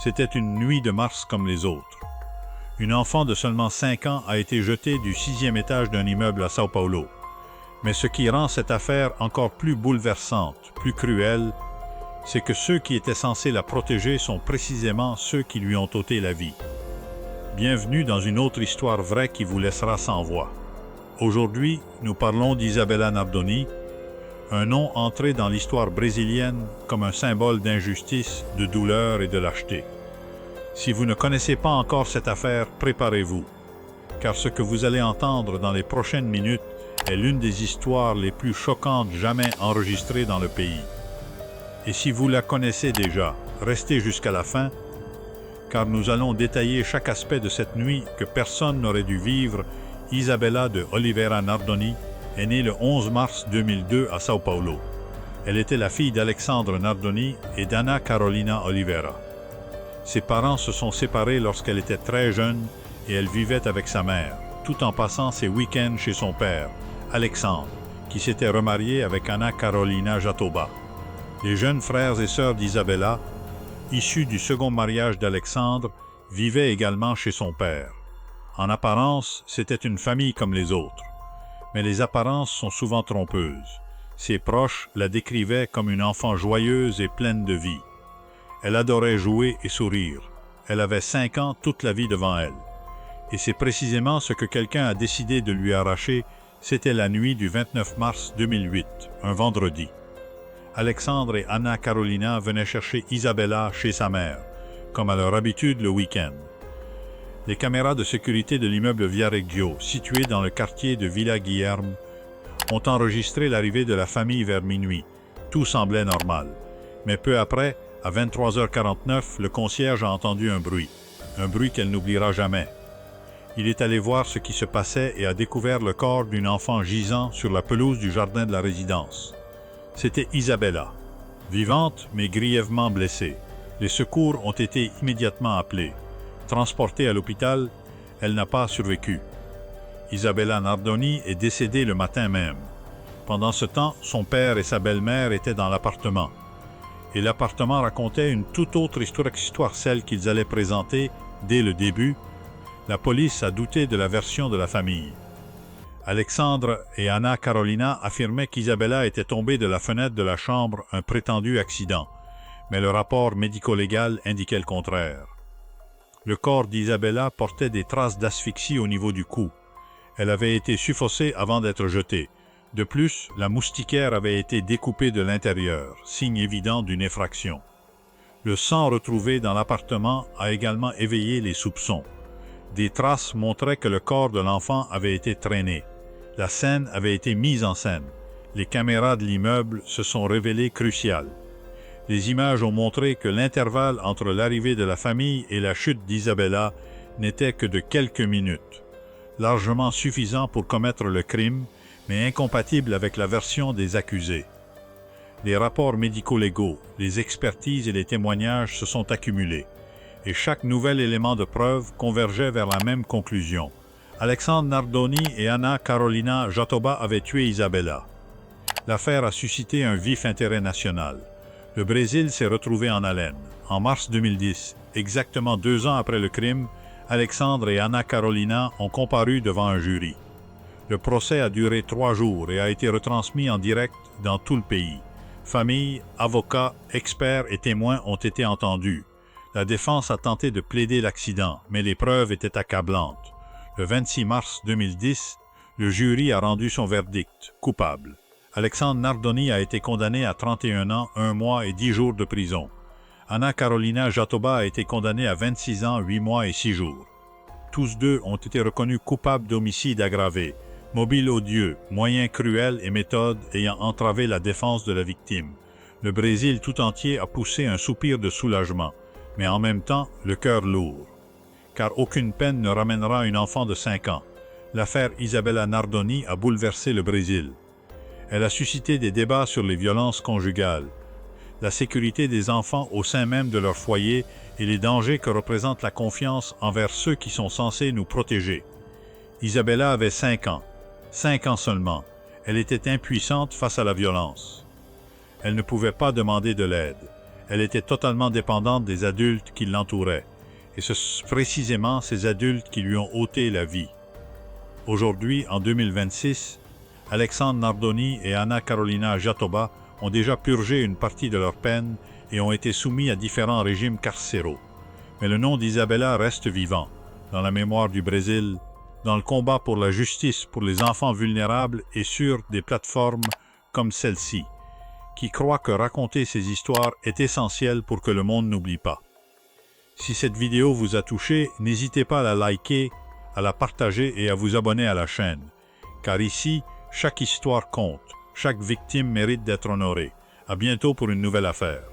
C'était une nuit de mars comme les autres. Une enfant de seulement 5 ans a été jetée du 6e étage d'un immeuble à São Paulo. Mais ce qui rend cette affaire encore plus bouleversante, plus cruelle, c'est que ceux qui étaient censés la protéger sont précisément ceux qui lui ont ôté la vie. Bienvenue dans une autre histoire vraie qui vous laissera sans voix. Aujourd'hui, nous parlons d'Isabella Nardoni, un nom entré dans l'histoire brésilienne comme un symbole d'injustice, de douleur et de lâcheté. Si vous ne connaissez pas encore cette affaire, préparez-vous, car ce que vous allez entendre dans les prochaines minutes est l'une des histoires les plus choquantes jamais enregistrées dans le pays. Et si vous la connaissez déjà, restez jusqu'à la fin, car nous allons détailler chaque aspect de cette nuit que personne n'aurait dû vivre. Isabella de Oliveira Nardoni est née le 11 mars 2002 à São Paulo. Elle était la fille d'Alexandre Nardoni et d'Anna Carolina Oliveira. Ses parents se sont séparés lorsqu'elle était très jeune et elle vivait avec sa mère, tout en passant ses week-ends chez son père, Alexandre, qui s'était remarié avec Anna Carolina Jatoba. Les jeunes frères et sœurs d'Isabella, issus du second mariage d'Alexandre, vivaient également chez son père. En apparence, c'était une famille comme les autres. Mais les apparences sont souvent trompeuses. Ses proches la décrivaient comme une enfant joyeuse et pleine de vie. Elle adorait jouer et sourire. Elle avait 5 ans toute la vie devant elle. Et c'est précisément ce que quelqu'un a décidé de lui arracher. C'était la nuit du 29 mars 2008, un vendredi. Alexandre et Anna Carolina venaient chercher Isabella chez sa mère, comme à leur habitude le week-end. Les caméras de sécurité de l'immeuble Viareggio, situé dans le quartier de Villa Guilherme, ont enregistré l'arrivée de la famille vers minuit. Tout semblait normal. Mais peu après, à 23h49, le concierge a entendu un bruit qu'elle n'oubliera jamais. Il est allé voir ce qui se passait et a découvert le corps d'une enfant gisant sur la pelouse du jardin de la résidence. C'était Isabella, vivante mais grièvement blessée. Les secours ont été immédiatement appelés. Transportée à l'hôpital, elle n'a pas survécu. Isabella Nardoni est décédée le matin même. Pendant ce temps, son père et sa belle-mère étaient dans l'appartement. Et l'appartement racontait une toute autre histoire, celle qu'ils allaient présenter dès le début. La police a douté de la version de la famille. Alexandre et Anna Carolina affirmaient qu'Isabella était tombée de la fenêtre de la chambre, un prétendu accident, mais le rapport médico-légal indiquait le contraire. Le corps d'Isabella portait des traces d'asphyxie au niveau du cou. Elle avait été suffoquée avant d'être jetée. De plus, la moustiquaire avait été découpée de l'intérieur, signe évident d'une effraction. Le sang retrouvé dans l'appartement a également éveillé les soupçons. Des traces montraient que le corps de l'enfant avait été traîné. La scène avait été mise en scène. Les caméras de l'immeuble se sont révélées cruciales. Les images ont montré que l'intervalle entre l'arrivée de la famille et la chute d'Isabella n'était que de quelques minutes, largement suffisant pour commettre le crime, mais incompatible avec la version des accusés. Les rapports médico-légaux, les expertises et les témoignages se sont accumulés, et chaque nouvel élément de preuve convergeait vers la même conclusion. Alexandre Nardoni et Anna Carolina Jatoba avaient tué Isabella. L'affaire a suscité un vif intérêt national. Le Brésil s'est retrouvé en haleine. En mars 2010, exactement 2 ans après le crime, Alexandre et Anna Carolina ont comparu devant un jury. Le procès a duré 3 jours et a été retransmis en direct dans tout le pays. Famille, avocats, experts et témoins ont été entendus. La défense a tenté de plaider l'accident, mais les preuves étaient accablantes. Le 26 mars 2010, le jury a rendu son verdict, coupable. Alexandre Nardoni a été condamné à 31 ans, 1 mois et 10 jours de prison. Anna Carolina Jatoba a été condamnée à 26 ans, 8 mois et 6 jours. Tous deux ont été reconnus coupables d'homicide aggravé, mobile odieux, moyens cruels et méthodes ayant entravé la défense de la victime. Le Brésil tout entier a poussé un soupir de soulagement, mais en même temps le cœur lourd. Car aucune peine ne ramènera une enfant de 5 ans. L'affaire Isabella Nardoni a bouleversé le Brésil. Elle a suscité des débats sur les violences conjugales, la sécurité des enfants au sein même de leur foyer et les dangers que représente la confiance envers ceux qui sont censés nous protéger. Isabella avait 5 ans. 5 ans seulement. Elle était impuissante face à la violence. Elle ne pouvait pas demander de l'aide. Elle était totalement dépendante des adultes qui l'entouraient, et c'est précisément ces adultes qui lui ont ôté la vie. Aujourd'hui, en 2026, Alexandre Nardoni et Anna Carolina Jatoba ont déjà purgé une partie de leur peine et ont été soumis à différents régimes carcéraux. Mais le nom d'Isabella reste vivant, dans la mémoire du Brésil, dans le combat pour la justice pour les enfants vulnérables et sur des plateformes comme celle-ci, qui croient que raconter ces histoires est essentiel pour que le monde n'oublie pas. Si cette vidéo vous a touché, n'hésitez pas à la liker, à la partager et à vous abonner à la chaîne. Car ici, chaque histoire compte, chaque victime mérite d'être honorée. À bientôt pour une nouvelle affaire.